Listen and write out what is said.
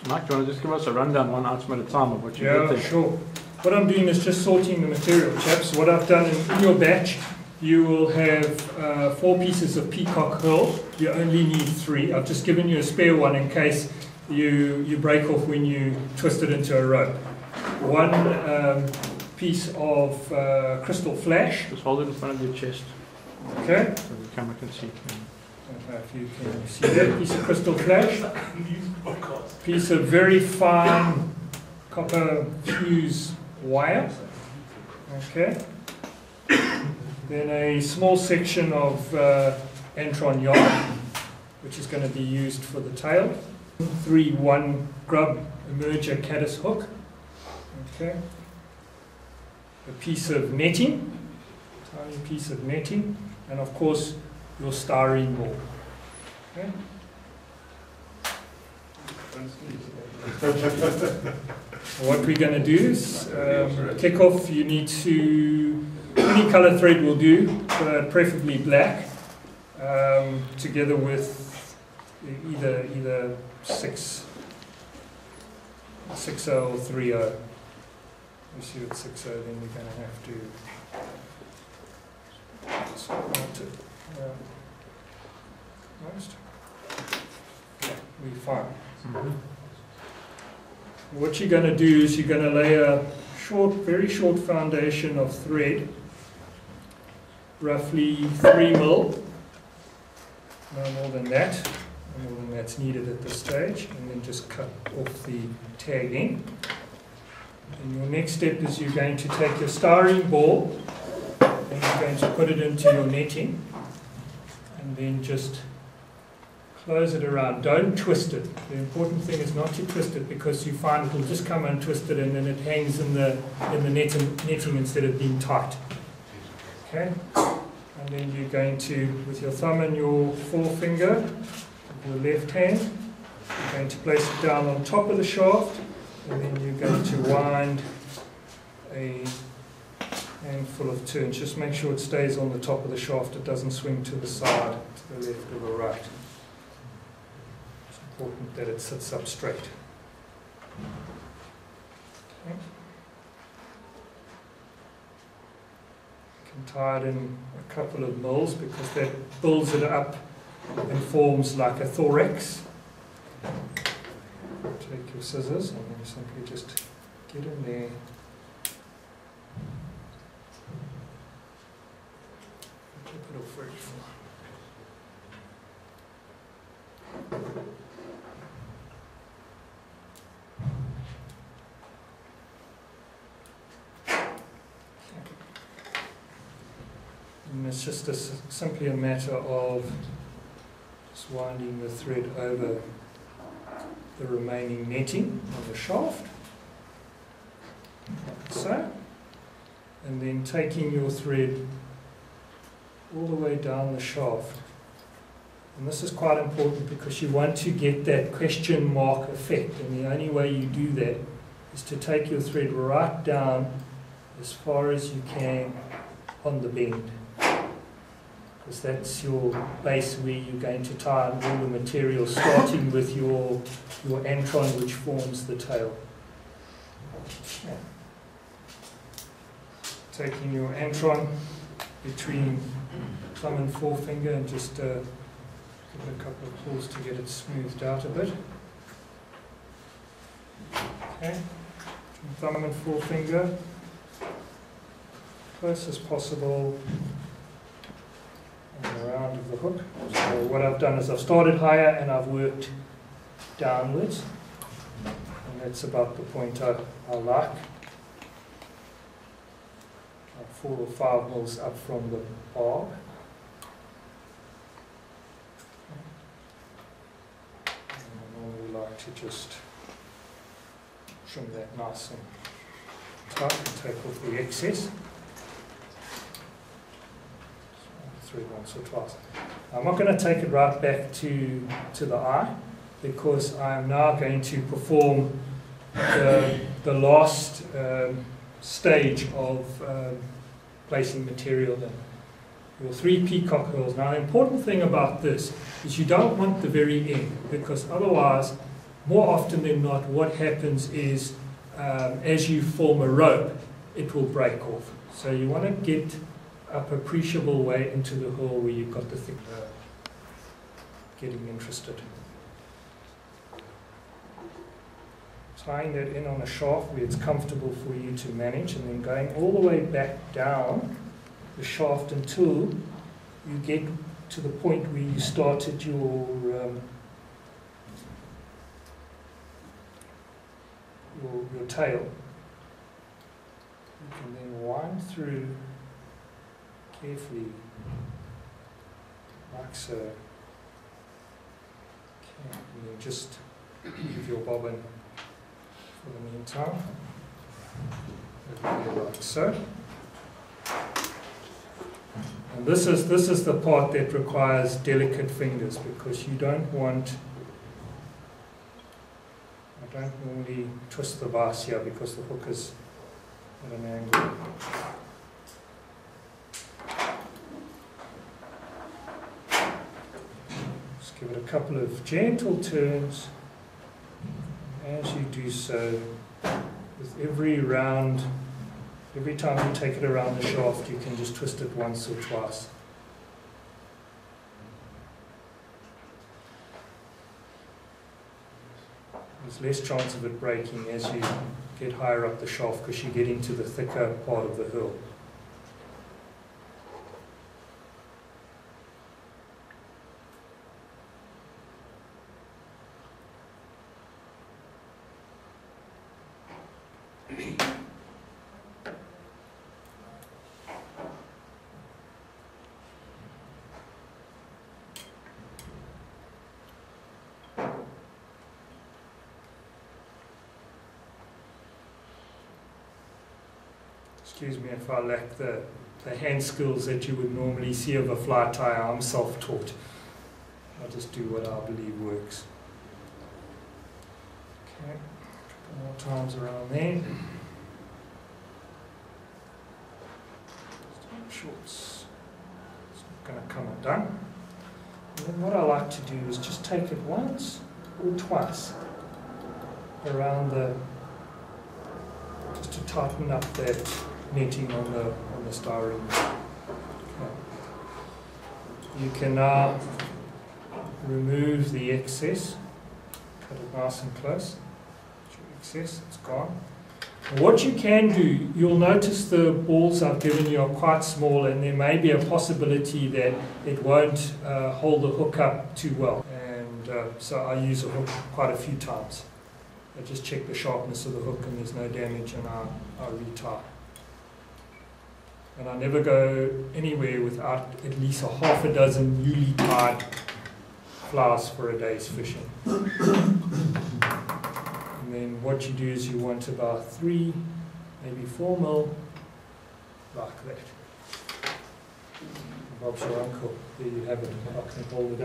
Mike, do you want to just give us a rundown one item at a time of what you did there? Yeah, sure. What I'm doing is just sorting the material, chaps. What I've done in your batch, you will have 4 pieces of peacock herl. You only need 3. I've just given you a spare one in case you break off when you twist it into a rope. 1 piece of crystal flash. Just hold it in front of your chest. Okay. So the camera can see. I don't know if you can see that piece of crystal flash. Piece of very fine copper fuse wire. Okay. Then a small section of Antron yarn, which is going to be used for the tail. 3 1 grub emerger caddis hook. Okay. A piece of netting, tiny piece of netting, and of course your styrene ball. Okay. What we're going to do is kick off. You need to, any color thread will do, but preferably black, together with either 6 or 3. You see with 6 then you're going to have to mount it. Most. Yeah, we're fine. What you're going to do is you're going to lay a very short foundation of thread, roughly 3 mil, no more than that. No more than that's needed at this stage, and then just cut off the tag end. And your next step is you're going to take your styrene ball and you're going to put it into your netting, and then just close it around. Don't twist it. The important thing is not to twist it, because you find it will just come untwisted and then it hangs in the netting instead of being tight. Okay? And then you're going to, with your thumb and your forefinger, your left hand, you're going to place it down on top of the shaft, and then you're going to wind a handful of turns. Just make sure it stays on the top of the shaft. It doesn't swing to the side, to the left or the right. It's important that it sits up straight. Okay. You can tie it in a couple of mils, because that builds it up and forms like a thorax. Take your scissors and then simply just get in there. Keep it off very full. And it's just simply a matter of just winding the thread over the remaining netting on the shaft, like so, and then taking your thread all the way down the shaft. And this is quite important, because you want to get that question mark effect, and the only way you do that is to take your thread right down as far as you can on the bend, because that's your base where you're going to tie all the material, starting with your antron, which forms the tail. Yeah. Taking your antron between thumb and forefinger and just give it a couple of pulls to get it smoothed out a bit. Okay, between thumb and forefinger, close as possible, and around of the hook. So what I've done is I've started higher and I've worked downwards, and that's about the point I like. 4 or 5 mils up from the barb. And I normally like to just trim that nice and tight and take off the excess. Thread once or twice. I'm not going to take it right back to the eye, because I'm now going to perform the last stage of placing material in. Your 3 peacock herls. Now the important thing about this is you don't want the very end, because otherwise more often than not, what happens is as you form a rope, it will break off. So you want to get up appreciable way into the hole where you've got the thick getting interested. Tying that in on a shaft where it's comfortable for you to manage, and then going all the way back down the shaft until you get to the point where you started your tail. You can then wind through carefully, like so. Okay. And then just leave your bobbin for the meantime. Like so. And this is the part that requires delicate fingers, because you don't want. I don't normally twist the vise here because the hook is at an angle. Just give it a couple of gentle turns. As you do so, with every round, every time you take it around the shaft, you can just twist it once or twice. There's less chance of it breaking as you get higher up the shaft, because you get into the thicker part of the hurl. Excuse me if I lack the hand skills that you would normally see of a fly tie. I'm self-taught. I'll just do what I believe works. Okay, a couple more times around there. Shorts. It's not going to come undone. And then what I like to do is just take it once or twice around the, just to tighten up that netting on the styrene. Okay. You can now remove the excess, cut it nice and close. Excess, it's gone. And what you can do, you'll notice the balls I've given you are quite small, and there may be a possibility that it won't hold the hook up too well. And so I use a hook quite a few times. I just check the sharpness of the hook and there's no damage, and I retie. And I never go anywhere without at least a half a dozen newly tied flies for a day's fishing. And then what you do is you want about 3, maybe 4 mil, like that. Bob's your uncle. There you have it. I can hold it up.